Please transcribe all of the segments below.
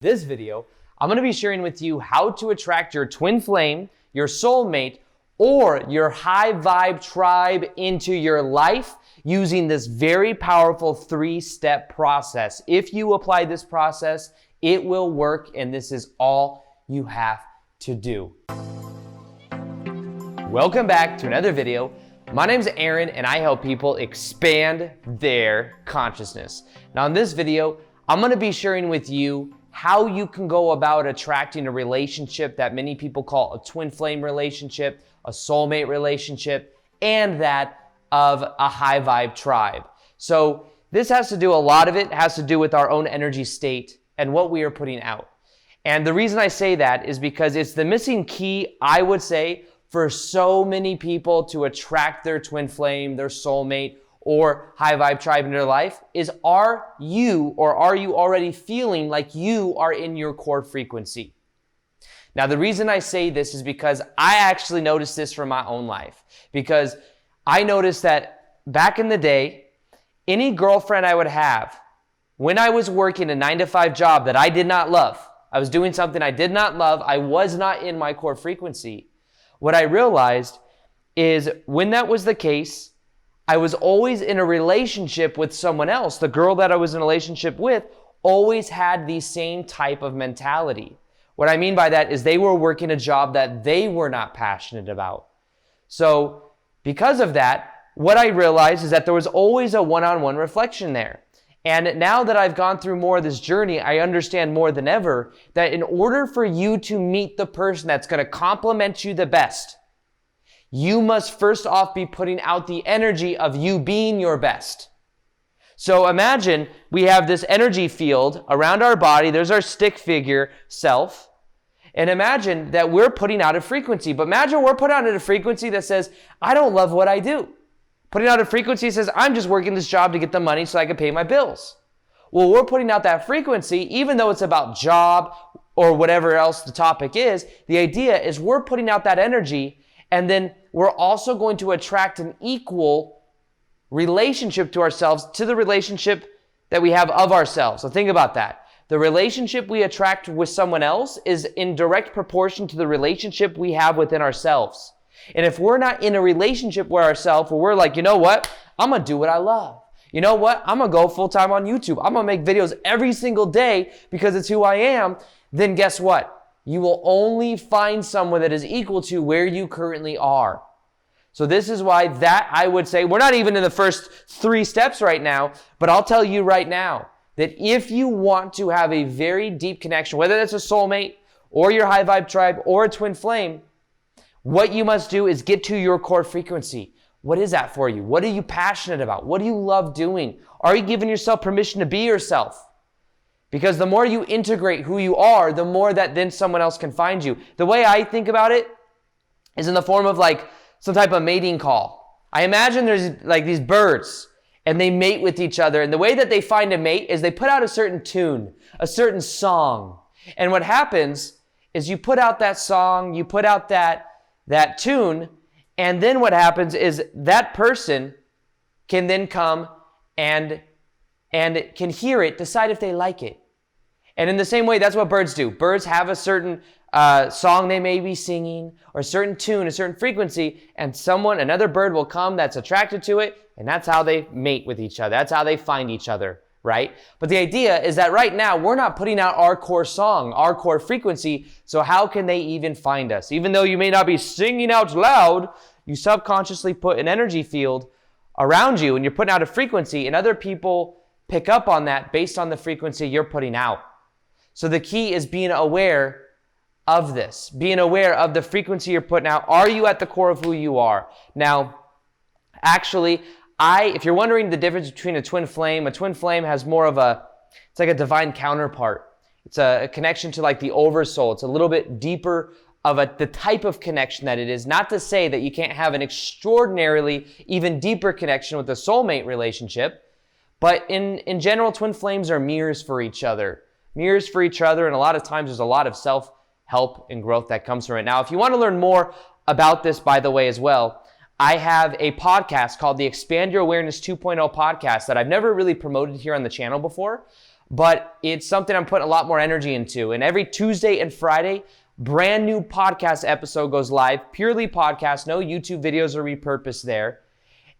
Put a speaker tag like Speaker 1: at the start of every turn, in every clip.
Speaker 1: This video, I'm going to be sharing with you how to attract your twin flame, your soulmate, or your high vibe tribe into your life using this very powerful 3-step process. If you apply this process, it will work, and this is all you have to do. Welcome back to another video. My name's Aaron, and I help people expand their consciousness. Now in this video, I'm going to be sharing with you how you can go about attracting a relationship that many people call a twin flame relationship, a soulmate relationship, and that of a high vibe tribe. So this has to do, a lot of it has to do with our own energy state and what we are putting out. And the reason I say that is because it's the missing key, I would say, for so many people to attract their twin flame, their soulmate, or high vibe tribe in their life is, are you already feeling like you are in your core frequency? Now, the reason I say this is because I actually noticed this from my own life, because I noticed that back in the day, any girlfriend I would have, when I was working a 9-to-5 job that I did not love, I was doing something I did not love, I was not in my core frequency. What I realized is when that was the case, I was always in a relationship with someone else. The girl that I was in a relationship with always had the same type of mentality. What I mean by that is they were working a job that they were not passionate about. So because of that, what I realized is that there was always a one-on-one reflection there. And now that I've gone through more of this journey, I understand more than ever that in order for you to meet the person that's going to complement you the best, you must first off be putting out the energy of you being your best. So imagine we have this energy field around our body. There's our stick figure self. And imagine that we're putting out a frequency. But imagine we're putting out a frequency that says, I don't love what I do. Putting out a frequency that says, I'm just working this job to get the money so I can pay my bills. Well, we're putting out that frequency, even though it's about job or whatever else the topic is. The idea is we're putting out that energy, and then we're also going to attract an equal relationship to ourselves, to the relationship that we have of ourselves. So think about that. The relationship we attract with someone else is in direct proportion to the relationship we have within ourselves. And if we're not in a relationship with ourselves where we're like, you know what? I'm going to do what I love. You know what? I'm going to go full-time on YouTube. I'm going to make videos every single day because it's who I am. Then guess what? You will only find someone that is equal to where you currently are. So this is why that I would say, we're not even in the first 3 steps right now, but I'll tell you right now that if you want to have a very deep connection, whether that's a soulmate or your high vibe tribe or a twin flame, what you must do is get to your core frequency. What is that for you? What are you passionate about? What do you love doing? Are you giving yourself permission to be yourself? Because the more you integrate who you are, the more that then someone else can find you. The way I think about it is in the form of like some type of mating call. I imagine there's like these birds and they mate with each other. And the way that they find a mate is they put out a certain tune, a certain song. And what happens is you put out that song, you put out that tune, and then what happens is that person can then come and can hear it, decide if they like it. And in the same way, that's what birds do. Birds have a certain song they may be singing, or a certain tune, a certain frequency, and another bird will come that's attracted to it, and that's how they mate with each other. That's how they find each other, right? But the idea is that right now, we're not putting out our core song, our core frequency, so how can they even find us? Even though you may not be singing out loud, you subconsciously put an energy field around you, and you're putting out a frequency, and other people pick up on that based on the frequency you're putting out. So the key is being aware of this, being aware of the frequency you're putting out. Are you at the core of who you are? Now, actually, if you're wondering the difference between a twin flame has more of it's like a divine counterpart. It's a connection to like the oversoul. It's a little bit deeper of the type of connection that it is. Not to say that you can't have an extraordinarily even deeper connection with a soulmate relationship, but in general, twin flames are mirrors for each other. Mirrors for each other, and a lot of times there's a lot of self-help and growth that comes from it. Now, if you want to learn more about this, by the way, as well, I have a podcast called the Expand Your Awareness 2.0 podcast that I've never really promoted here on the channel before, but it's something I'm putting a lot more energy into. And every Tuesday and Friday, brand new podcast episode goes live, purely podcast, no YouTube videos are repurposed there.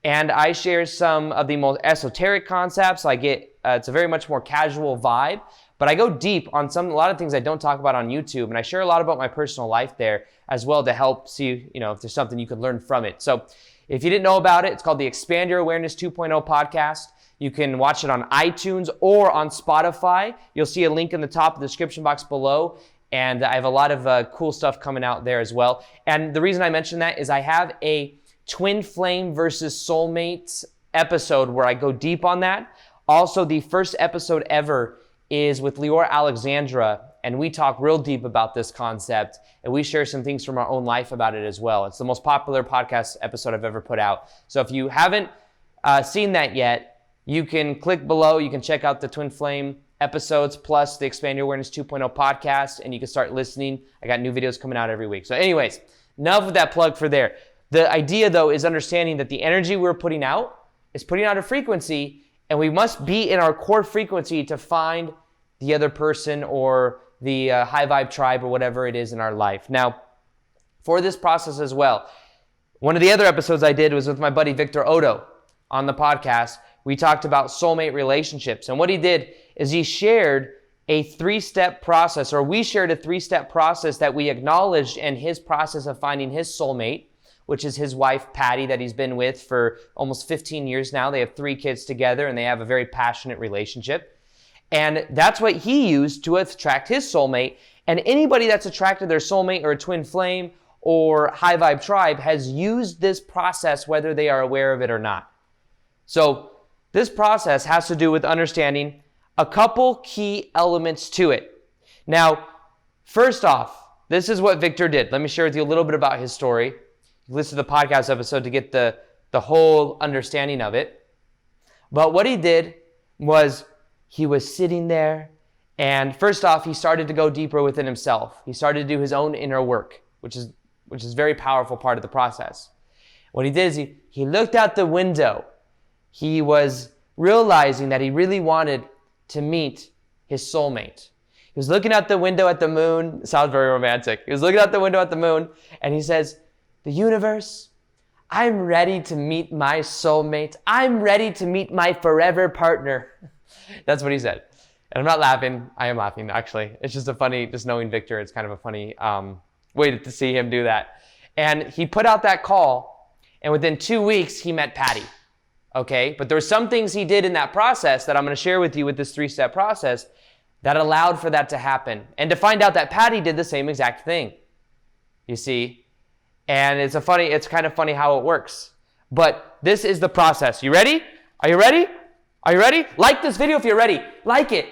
Speaker 1: And I share some of the most esoteric concepts. It's a very much more casual vibe, but I go deep on a lot of things I don't talk about on YouTube, and I share a lot about my personal life there as well to help see, if there's something you can learn from it. So if you didn't know about it, it's called the Expand Your Awareness 2.0 podcast. You can watch it on iTunes or on Spotify. You'll see a link in the top of the description box below, and I have a lot of cool stuff coming out there as well. And the reason I mention that is I have a twin flame versus soulmate episode where I go deep on that. Also, the first episode ever is with Leora Alexandra, and we talk real deep about this concept, and we share some things from our own life about it as well. It's the most popular podcast episode I've ever put out. So if you haven't seen that yet, you can click below. You can check out the twin flame episodes plus the Expand Your Awareness 2.0 podcast, and you can start listening. I got new videos coming out every week. So anyways, enough of that plug for there. The idea, though, is understanding that the energy we're putting out is putting out a frequency, and we must be in our core frequency to find the other person or the high vibe tribe or whatever it is in our life. Now, for this process as well, one of the other episodes I did was with my buddy Victor Odo on the podcast. We talked about soulmate relationships, and what he did is he shared a 3-step process, or we shared a 3-step process that we acknowledged in his process of finding his soulmate, which is his wife, Patty, that he's been with for almost 15 years now. They have 3 kids together, and they have a very passionate relationship. And that's what he used to attract his soulmate. And anybody that's attracted their soulmate or a twin flame or high vibe tribe has used this process whether they are aware of it or not. So this process has to do with understanding a couple key elements to it. Now, first off, this is what Victor did. Let me share with you a little bit about his story. Listen to the podcast episode to get the whole understanding of it. But what he did was he was sitting there, and first off, he started to go deeper within himself. He started to do his own inner work, which is a very powerful part of the process. What he did is he looked out the window. He was realizing that he really wanted to meet his soulmate. He was looking out the window at the moon. It sounds very romantic. He was looking out the window at the moon, and he says, "The universe, I'm ready to meet my soulmate. I'm ready to meet my forever partner." That's what he said. And I'm not laughing. I am laughing, actually. It's just just knowing Victor, it's kind of a funny way to see him do that. And he put out that call, and within 2 weeks, he met Patty. Okay? But there were some things he did in that process that I'm going to share with you with this 3-step process that allowed for that to happen. And to find out that Patty did the same exact thing. You see? And it's kind of funny how it works. But this is the process. You ready? Are you ready? Are you ready? Like this video if you're ready. Like it.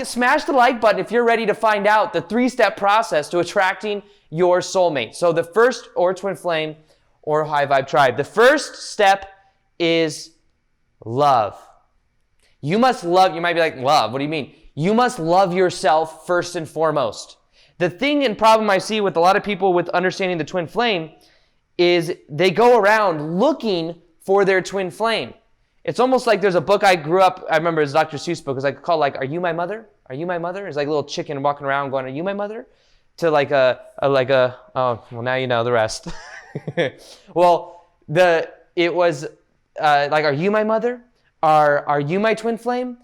Speaker 1: Smash the like button if you're ready to find out the 3-step process to attracting your soulmate. So the first, or twin flame, or high vibe tribe. The first step is love. You must love. You might be like, love? What do you mean? You must love yourself first and foremost. The thing and problem I see with a lot of people with understanding the twin flame is they go around looking for their twin flame. It's almost like there's a book I remember it's Dr. Seuss book. It's like called Are You My Mother? Are You My Mother? It's like a little chicken walking around going, "Are you my mother?" To oh, well, now you know the rest. Well, it was "Are you my mother? Are you my twin flame?"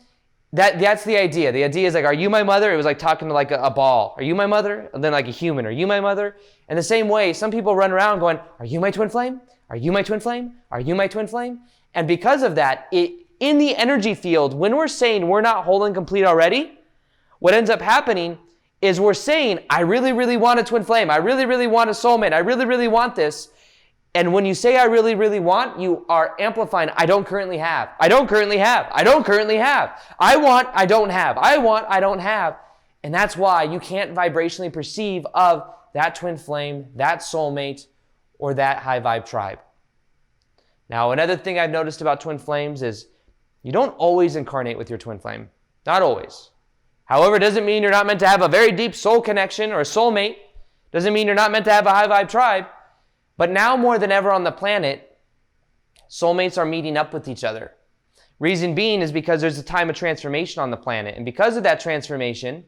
Speaker 1: That's the idea. The idea is "Are you my mother?" It was like talking to a ball. "Are you my mother?" And then a human. "Are you my mother?" And the same way, some people run around going, "Are you my twin flame? Are you my twin flame? Are you my twin flame?" And because of that, in the energy field, when we're saying we're not whole and complete already, what ends up happening is we're saying, "I really, really want a twin flame. I really, really want a soulmate. I really, really want this." And when you say "I really, really want," you are amplifying, "I don't currently have. I don't currently have. I don't currently have. I want, I don't have. I want, I don't have." And that's why you can't vibrationally perceive of that twin flame, that soulmate, or that high vibe tribe. Now, another thing I've noticed about twin flames is you don't always incarnate with your twin flame. Not always. However, it doesn't mean you're not meant to have a very deep soul connection or a soulmate. Doesn't mean you're not meant to have a high vibe tribe. But now more than ever on the planet, soulmates are meeting up with each other. Reason being is because there's a time of transformation on the planet. And because of that transformation,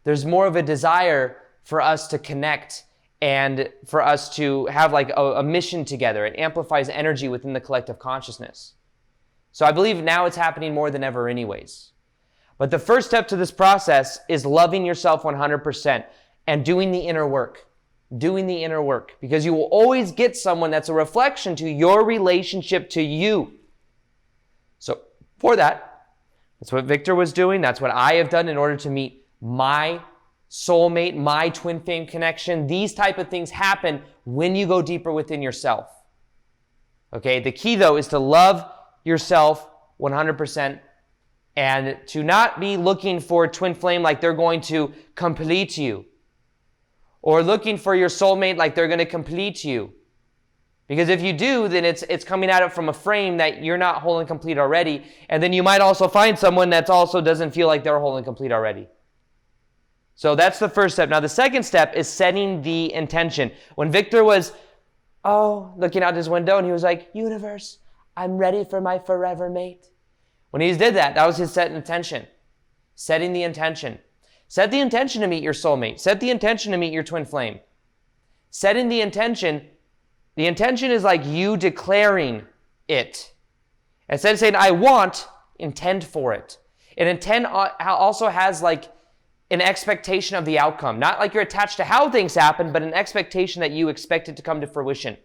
Speaker 1: there's more of a desire for us to connect and for us to have like a mission together. It amplifies energy within the collective consciousness. So I believe now it's happening more than ever anyways. But the first step to this process is loving yourself 100% and doing the inner work. Doing the inner work. Because you will always get someone that's a reflection to your relationship to you. So for that, that's what Victor was doing. That's what I have done in order to meet my soulmate, my twin flame connection. These type of things happen when you go deeper within yourself. Okay, the key though is to love yourself 100% and to not be looking for a twin flame like they're going to complete you, or looking for your soulmate like they're going to complete you. Because if you do, then it's coming at it from a frame that you're not whole and complete already, and then you might also find someone that also doesn't feel like they're whole and complete already. So that's the first step. Now the second step is setting the intention. When Victor was, looking out his window and he was like, universe, I'm ready for my forever mate. When he did that, that was his set intention. Setting the intention. Set the intention to meet your soulmate. Set the intention to meet your twin flame. Setting the intention is like you declaring it. Instead of saying, I want, intend for it. And intent also has like an expectation of the outcome. Not like you're attached to how things happen, but an expectation that you expect it to come to fruition.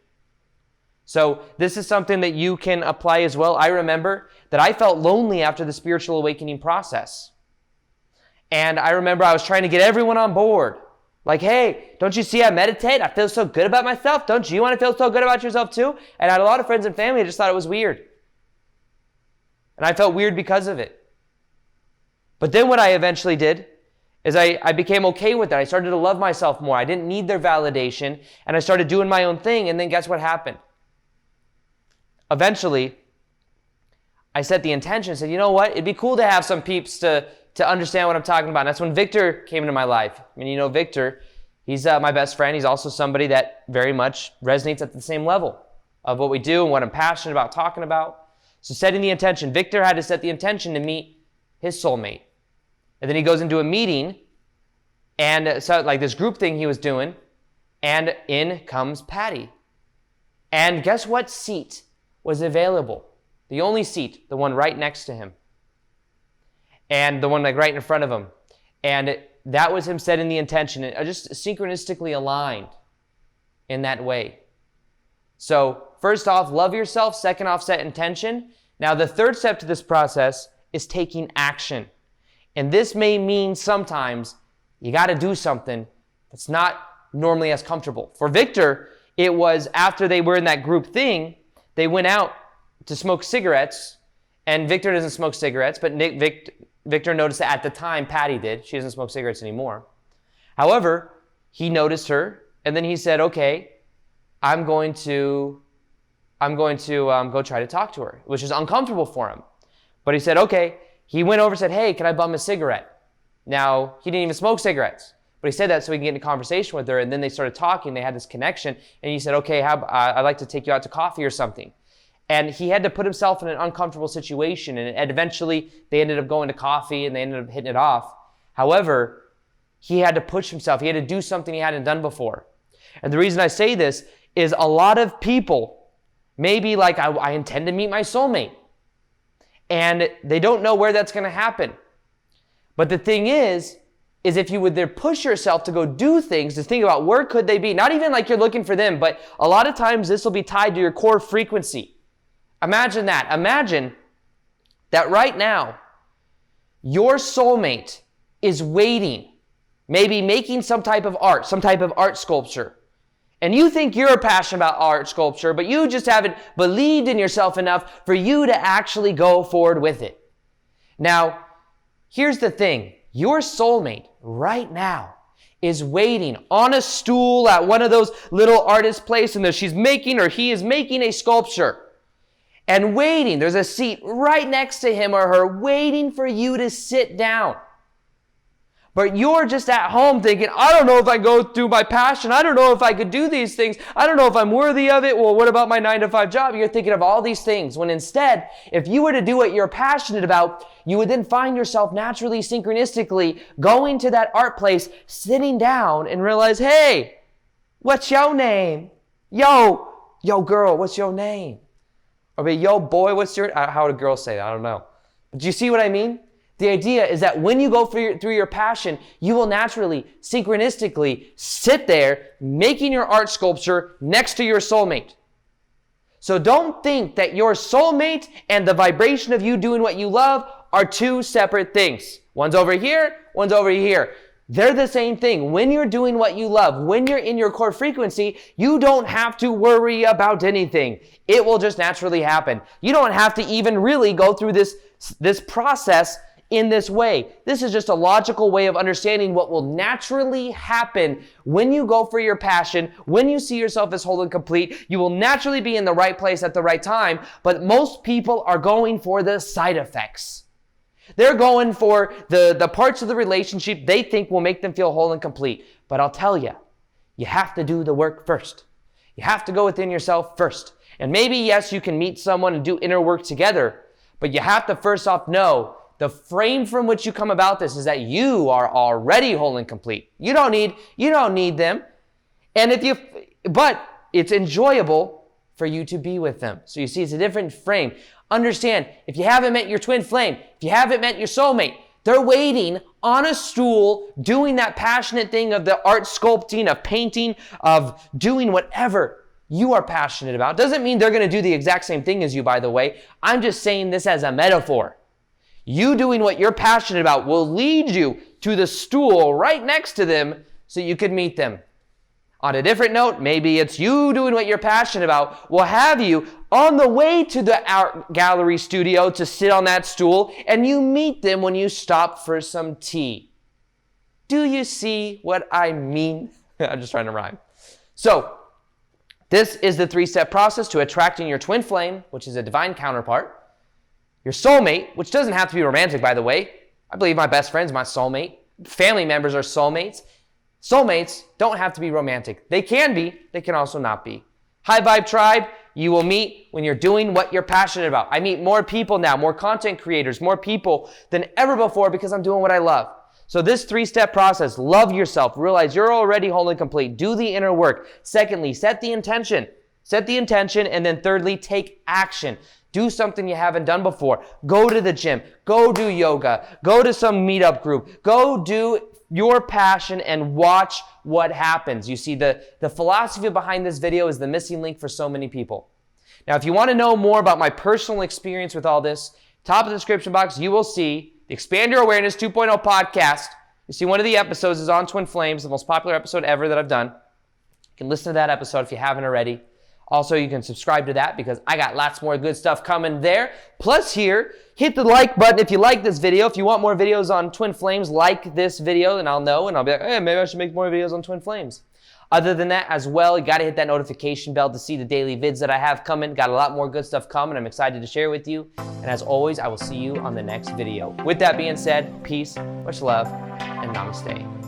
Speaker 1: So this is something that you can apply as well. I remember that I felt lonely after the spiritual awakening process. And I remember I was trying to get everyone on board. Like, hey, don't you see I meditate? I feel so good about myself. Don't you want to feel so good about yourself too? And I had a lot of friends and family that just thought it was weird. And I felt weird because of it. But then what I eventually did is I became okay with that. I started to love myself more. I didn't need their validation, and I started doing my own thing, and then guess what happened? Eventually, I set the intention, said, you know what? It'd be cool to have some peeps to understand what I'm talking about. And that's when Victor came into my life. I mean, you know, Victor, he's my best friend. He's also somebody that very much resonates at the same level of what we do and what I'm passionate about talking about. So setting the intention. Victor had to set the intention to meet his soulmate. And then he goes into a meeting, and so like this group thing he was doing, and in comes Patty. And guess what seat was available? The only seat, the one right next to him. And the one like right in front of him. And that was him setting the intention, and just synchronistically aligned in that way. So first off, love yourself. Second off, set intention. Now the third step to this process is taking action. And this may mean sometimes you got to do something that's not normally as comfortable. For Victor, it was after they were in that group thing, they went out to smoke cigarettes, and Victor doesn't smoke cigarettes, but Victor noticed that at the time Patty did. She doesn't smoke cigarettes anymore. However, he noticed her, and then he said, okay, I'm going to go try to talk to her, which is uncomfortable for him. But he said, okay. He went over and said, hey, can I bum a cigarette? Now, he didn't even smoke cigarettes, but he said that so he can get in a conversation with her, and then they started talking. They had this connection, and he said, okay, I'd like to take you out to coffee or something. And he had to put himself in an uncomfortable situation, and eventually they ended up going to coffee, and they ended up hitting it off. However, he had to push himself. He had to do something he hadn't done before. And the reason I say this is a lot of people may be like, I intend to meet my soulmate. And they don't know where that's going to happen. But the thing is if you would there push yourself to go do things, to think about where could they be, not even like you're looking for them, but a lot of times this will be tied to your core frequency. Imagine that. Imagine that right now, your soulmate is waiting, maybe making some type of art sculpture. And you think you're passionate about art sculpture, but you just haven't believed in yourself enough for you to actually go forward with it. Now, here's the thing. Your soulmate right now is waiting on a stool at one of those little artist places, and he is making a sculpture. And waiting, there's a seat right next to him or her waiting for you to sit down. But you're just at home thinking, I don't know if I go through my passion. I don't know if I could do these things. I don't know if I'm worthy of it. Well, what about my 9-to-5 job? You're thinking of all these things, when instead, if you were to do what you're passionate about, you would then find yourself naturally, synchronistically going to that art place, sitting down and realize, hey, what's your name? Yo girl, what's your name? Or yo boy, what's your, how do girls say that? I don't know. But do you see what I mean? The idea is that when you go through your passion, you will naturally, synchronistically sit there making your art sculpture next to your soulmate. So don't think that your soulmate and the vibration of you doing what you love are two separate things. One's over here, one's over here. They're the same thing. When you're doing what you love, when you're in your core frequency, you don't have to worry about anything. It will just naturally happen. You don't have to even really go through this process in this way. This is just a logical way of understanding what will naturally happen when you go for your passion, when you see yourself as whole and complete. You will naturally be in the right place at the right time, but most people are going for the side effects. They're going for the parts of the relationship they think will make them feel whole and complete. But I'll tell you, you have to do the work first. You have to go within yourself first. And maybe, yes, you can meet someone and do inner work together, but you have to first off know the frame from which you come about this is that you are already whole and complete. You don't need them. But it's enjoyable for you to be with them. So you see, it's a different frame. Understand, if you haven't met your twin flame, if you haven't met your soulmate, they're waiting on a stool, doing that passionate thing of the art sculpting, of painting, of doing whatever you are passionate about. Doesn't mean they're going to do the exact same thing as you, by the way. I'm just saying this as a metaphor. You doing what you're passionate about will lead you to the stool right next to them so you could meet them. On a different note, maybe it's you doing what you're passionate about will have you on the way to the art gallery studio to sit on that stool, and you meet them when you stop for some tea. Do you see what I mean? I'm just trying to rhyme. So, this is the 3-step process to attracting your twin flame, which is a divine counterpart. Your soulmate, which doesn't have to be romantic, by the way. I believe my best friend's my soulmate. Family members are soulmates. Soulmates don't have to be romantic. They can be, they can also not be. High Vibe Tribe, you will meet when you're doing what you're passionate about. I meet more people now, more content creators, more people than ever before because I'm doing what I love. So this 3-step process, love yourself, realize you're already whole and complete, do the inner work. Secondly, set the intention, and then thirdly, take action. Do something you haven't done before. Go to the gym, go do yoga, go to some meetup group, go do your passion and watch what happens. You see, the philosophy behind this video is the missing link for so many people. Now, if you want to know more about my personal experience with all this, top of the description box, you will see the Expand Your Awareness 2.0 podcast. You see one of the episodes is on Twin Flames, the most popular episode ever that I've done. You can listen to that episode if you haven't already. Also, you can subscribe to that because I got lots more good stuff coming there. Plus here, hit the like button if you like this video. If you want more videos on Twin Flames, like this video and I'll know and I'll be like, hey, maybe I should make more videos on Twin Flames. Other than that as well, you got to hit that notification bell to see the daily vids that I have coming. Got a lot more good stuff coming. I'm excited to share with you. And as always, I will see you on the next video. With that being said, peace, much love, and namaste.